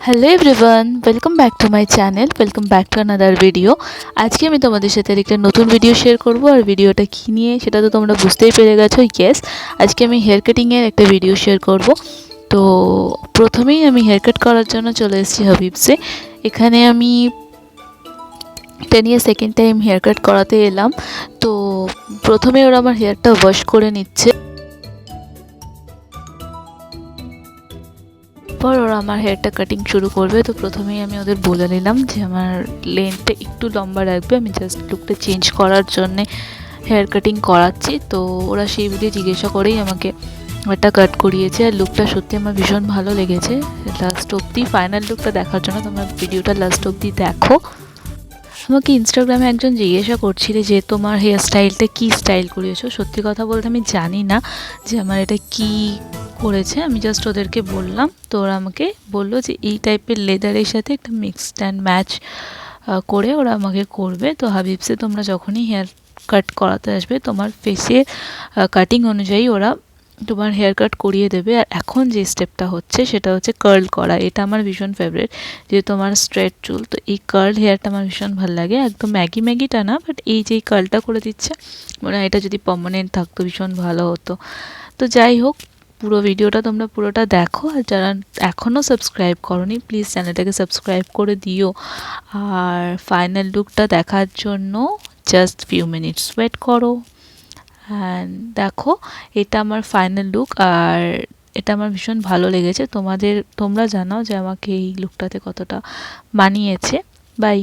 Hello everyone, welcome back to my channel, welcome back to another video. আজকে আমি তোমাদের সাথে একটা নতুন ভিডিও শেয়ার করব। আর ভিডিওটা কী নিয়ে সেটা তো তোমরা বুঝতেই পেরে গেছো। ইয়েস, আজকে আমি হেয়ার কাটিংয়ের একটা ভিডিও শেয়ার করব। তো প্রথমেই আমি হেয়ার কাট করার জন্য চলে এসেছি হাবিবসে। এখানে আমি এটা নিয়ে সেকেন্ড টাইম হেয়ার কাট করাতে এলাম। তো প্রথমে ওরা আমার হেয়ারটা ওয়াশ করে নিচ্ছে, পর ওরা আমার হেয়ারটা কাটিং শুরু করবে। তো প্রথমেই আমি ওদের বলে নিলাম যে আমার লেন্থটা একটু লম্বা রাখবে, আমি জাস্ট লুকটা চেঞ্জ করার জন্যে হেয়ার কাটিং করাচ্ছি। তো ওরা সেই বুঝে জিজ্ঞাসা করেই আমাকে হেয়ারটা কাট করিয়েছে। আর লুকটা সত্যি আমার ভীষণ ভালো লেগেছে। লাস্ট অবধি ফাইনাল লুকটা দেখার জন্য তোমরা ভিডিওটা লাস্ট অবধি দেখো। আমাকে ইনস্টাগ্রামে একজন জিজ্ঞাসা করছিলে যে তোমার হেয়ার স্টাইলটা কী স্টাইল করিয়েছো। সত্যি কথা বলতে আমি জানি না যে আমার এটা কী করেছে, আমি জাস্ট ওদেরকে বললাম। তো ওরা আমাকে বললো যে এই টাইপের লেদারের সাথে একটা মিক্সড অ্যান্ড ম্যাচ করে ওরা আমাকে করবে। তো হাবিবসে তোমরা যখনই হেয়ার কাট করাতে আসবে তোমার ফেসের কাটিং অনুযায়ী ওরা তোমার হেয়ার কাট করিয়ে দেবে। আর এখন যে স্টেপটা হচ্ছে সেটা হচ্ছে কার্ল করা। এটা আমার ভীষণ ফেভারিট, যেহেতু আমার স্ট্রেট চুল। তো এই কার্ল হেয়ারটা আমার ভীষণ ভালো লাগে, একদম ম্যাগিটা না, বাট এই যে কার্লটা করে দিচ্ছে মনে হয় এটা যদি পার্মানেন্ট থাকতো ভীষণ ভালো হতো। তো যাই হোক, পুরো ভিডিওটা তোমরা পুরোটা দেখো। আর যারা এখনও সাবস্ক্রাইব করোনি প্লিজ চ্যানেলটাকে সাবস্ক্রাইব করে দিও। আর ফাইনাল লুকটা দেখার জন্য জাস্ট ফিউ মিনিটস ওয়েট করো। অ্যান্ড দেখো, এটা আমার ফাইনাল লুক। আর এটা আমার ভীষণ ভালো লেগেছে। তোমরা জানাও যে আমাকে এই লুকটাতে কতটা মানিয়েছে। বাই।